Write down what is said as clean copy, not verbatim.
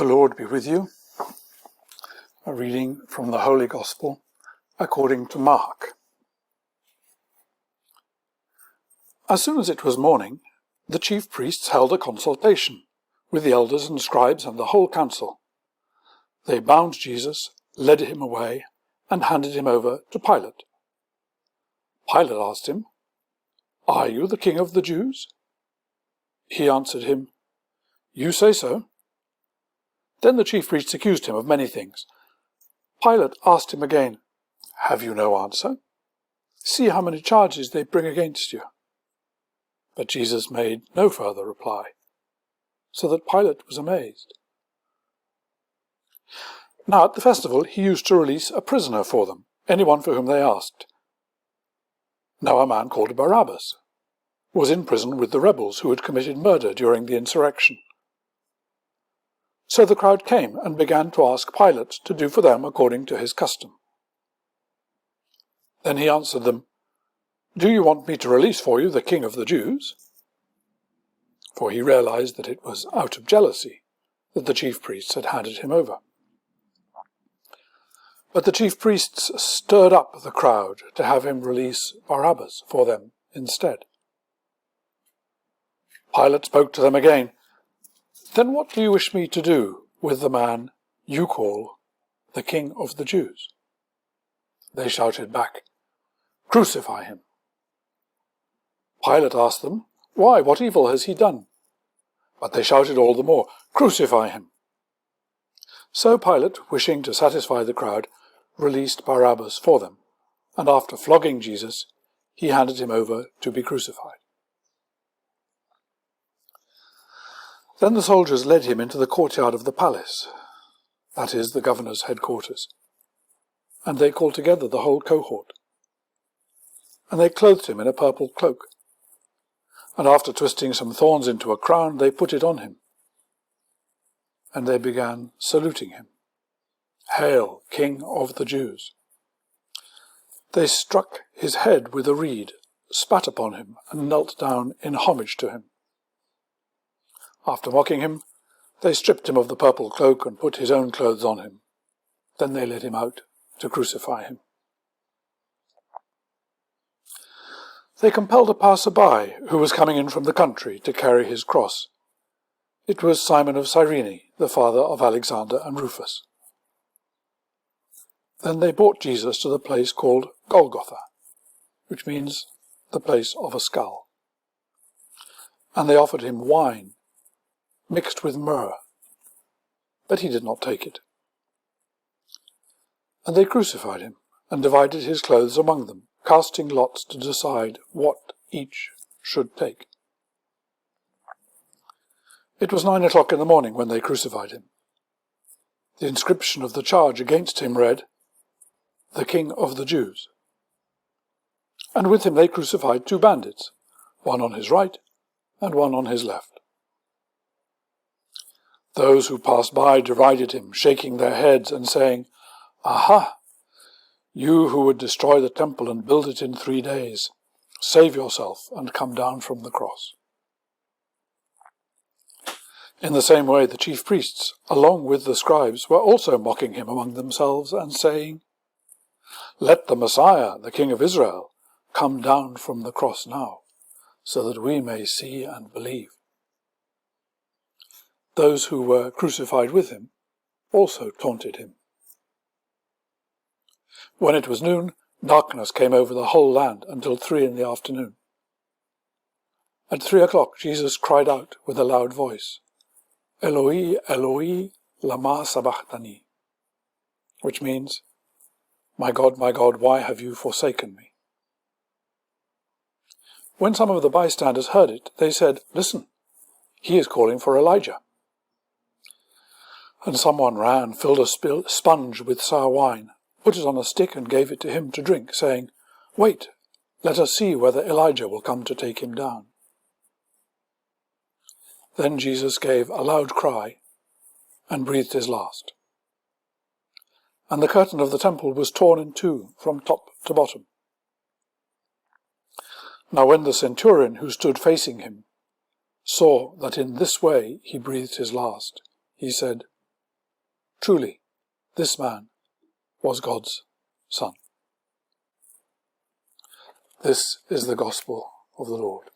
The Lord be with you. A reading from the Holy Gospel according to Mark. As soon as it was morning, the chief priests held a consultation with the elders and scribes and the whole council. They bound Jesus, led him away, and handed him over to Pilate. Pilate asked him, "Are you the king of the Jews?" He answered him, "You say so." Then the chief priests accused him of many things. Pilate asked him again, "Have you no answer? See how many charges they bring against you." But Jesus made no further reply, so that Pilate was amazed. Now at the festival he used to release a prisoner for them, anyone for whom they asked. Now a man called Barabbas was in prison with the rebels who had committed murder during the insurrection. So the crowd came and began to ask Pilate to do for them according to his custom. Then he answered them, "Do you want me to release for you the king of the Jews?" For he realized that it was out of jealousy that the chief priests had handed him over. But the chief priests stirred up the crowd to have him release Barabbas for them instead. Pilate spoke to them again, "Then what do you wish me to do with the man you call the King of the Jews?" They shouted back, "Crucify him." Pilate asked them, "Why, what evil has he done?" But they shouted all the more, "Crucify him." So Pilate, wishing to satisfy the crowd, released Barabbas for them, and after flogging Jesus, he handed him over to be crucified. Then the soldiers led him into the courtyard of the palace, that is, the governor's headquarters, and they called together the whole cohort. And they clothed him in a purple cloak, and after twisting some thorns into a crown, they put it on him. And they began saluting him, "Hail, King of the Jews!" They struck his head with a reed, spat upon him, and knelt down in homage to him. After mocking him, they stripped him of the purple cloak and put his own clothes on him. Then they led him out to crucify him. They compelled a passer-by who was coming in from the country to carry his cross. It was Simon of Cyrene, the father of Alexander and Rufus. Then they brought Jesus to the place called Golgotha, which means the place of a skull. And they offered him wine mixed with myrrh, but he did not take it. And they crucified him and divided his clothes among them, casting lots to decide what each should take. It was 9 o'clock in the morning when they crucified him. The inscription of the charge against him read, "The King of the Jews." And with him they crucified 2 bandits, one on his right and one on his left. Those who passed by derided him, shaking their heads and saying, "Aha! You who would destroy the temple and build it in 3 days, save yourself and come down from the cross." In the same way the chief priests, along with the scribes, were also mocking him among themselves and saying, "Let the Messiah, the King of Israel, come down from the cross now, so that we may see and believe." Those who were crucified with him also taunted him. When it was noon, darkness came over the whole land until 3 in the afternoon. At 3 o'clock Jesus cried out with a loud voice, "Eloi, Eloi, lama sabachthani," which means, my God, why have you forsaken me?" When some of the bystanders heard it, they said, "Listen, he is calling for Elijah." And someone ran, filled a sponge with sour wine, put it on a stick and gave it to him to drink, saying, "Wait, let us see whether Elijah will come to take him down." Then Jesus gave a loud cry and breathed his last. And the curtain of the temple was torn in 2 from top to bottom. Now when the centurion who stood facing him saw that in this way he breathed his last, he said, Truly, this man was God's Son. This is the gospel of the Lord.